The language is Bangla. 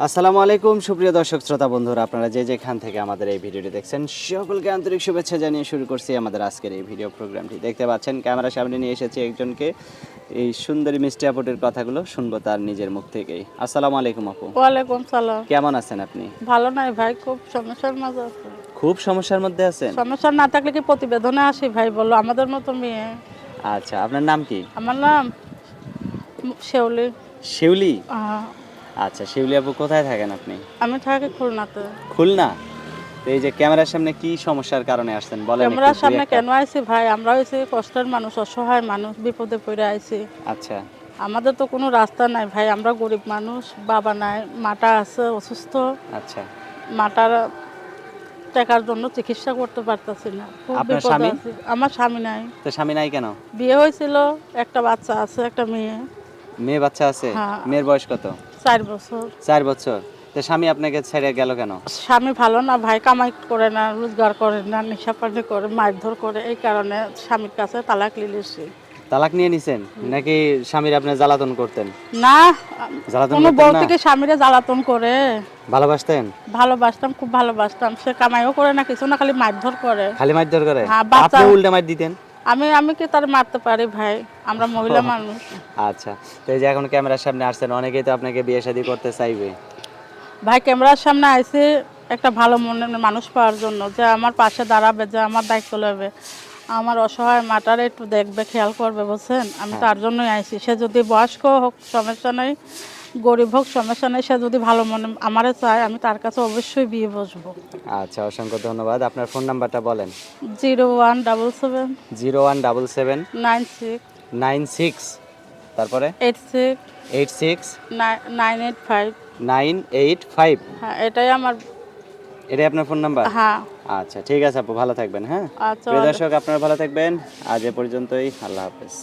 আসসালামু আলাইকুম সুপ্রিয় দর্শক শ্রোতা বন্ধুরা, আপনারা যে যেখান থেকে আমাদের এই ভিডিওটি দেখছেন সকলকে আন্তরিক শুভেচ্ছা জানিয়ে শুরু করছি আমাদের আজকের এই ভিডিও প্রোগ্রামটি। দেখতে পাচ্ছেন ক্যামেরার সামনে নিয়ে এসেছি একজনকে। এই সুন্দরী মিষ্টি আপুটির কথাগুলো শুনবো তার নিজের মুখ থেকেই। আসসালামু আলাইকুম আপু, ওয়ালাইকুম সালাম। কেমন আছেন আপনি? ভালো নাই ভাই, খুব সমস্যার মাঝে আছে। খুব সমস্যার মধ্যে আছেন? সমস্যা না থাকলে কি প্রতিবেদনে আসি ভাই, বলো আমাদের মতো মেয়ে। আচ্ছা, আপনার নাম কি? আমার নাম শেওলি। শিউলি? আহ, আচ্ছা, শিউলি আপু কোথায় থাকেন আপনি? আমি থাকি খুলনাতে। খুলনা? তো এই যে ক্যামেরার সামনে কি সমস্যার কারণে আসছেন বলেন একটু, ক্যামেরার দুই সামনে একটা। কেন আইছি ভাই, আমরা হয়েছি কষ্টের মানুষ, অসহায় মানুষ, বিপদে পড়ে আইছি। আচ্ছা আমাদের তো কোনো রাস্তা নাই ভাই, আমরা গরিব মানুষ, বাবা নাই, মাটা আছে অসুস্থ। আচ্ছা। মাটার টাকার জন্য চিকিৎসা করতে পারতেছি না, খুব আপনার বিপদ স্বামী? আছে। আমার স্বামী নাই। তো স্বামী নাই কেন? বিয়ে হয়েছিল, একটা বাচ্চা আছে, একটা মেয়ে। মেয়ে বাচ্চা আছে? হ্যাঁ। মেয়ের বয়স কত? 4 বছর। 4 বছর। তো স্বামী আপনাকে ছেড়ে গেল কেন? স্বামী ভালো না ভাই, কামাই করে না, রোজগার করে না, নেশা পানি করে, মারধর করে, এই কারণে স্বামীর কাছে তালাক লিলেছি। তালাক নিয়ে নিছেন নাকি স্বামীর আপনি জ্বালাতন করতেন? না, জ্বালাতন কোনো করতেন বউ না? থেকে স্বামীরে জ্বালাতন করে। ভালোবাসতেন? ভালোবাসতাম, খুব ভালোবাসতাম। সে কামাইও করে না কিছু না, খালি মারধর করে। খালি মারধর করে? হ্যাঁ, বাচ্চা। আপনি উল্টে মার দিতেন? আমি আমি কি তার মারতে পারি ভাই, আমরা মহিলা মানুষ। আচ্ছা, তো এই যে এখন ক্যামেরার সামনে আসছেন, অনেকেই তো আপনাকে বিয়ে শাদী করতে চাইবে। ভাই ক্যামেরার সামনে আইসি একটা ভালো মনের মানুষ পাওয়ার জন্য, যে আমার পাশে দাঁড়াবে, যে আমার দায়িত্ব নেবে, আমার অসহায় মাটারে একটু দেখবে, খেয়াল করবে, বুঝছেন? আমি তার জন্যই আইসি। সে যদি বয়স্ক হোক সমস্যা নেই, গরিব হোক সমস্যা নেই, সে যদি ভালো মনে আমারে চায়, আমি তার কাছে অবশ্যই বিয়ে বসবো। আচ্ছা, অসংখ্য ধন্যবাদ। আপনার ফোন নাম্বারটা বলেন। 0177 0177 96 96, তারপরে 86 86 985। 985। হ্যাঁ, এটাই আমার। এটাই আপনার ফোন নাম্বার? হ্যাঁ। আচ্ছা, ঠিক আছে আপু, ভালো থাকবেন। হ্যাঁ, আচ্ছা। প্রিয় দর্শক, আপনারা ভালো থাকবেন। আজ এ পর্যন্তই, আল্লাহ হাফেজ।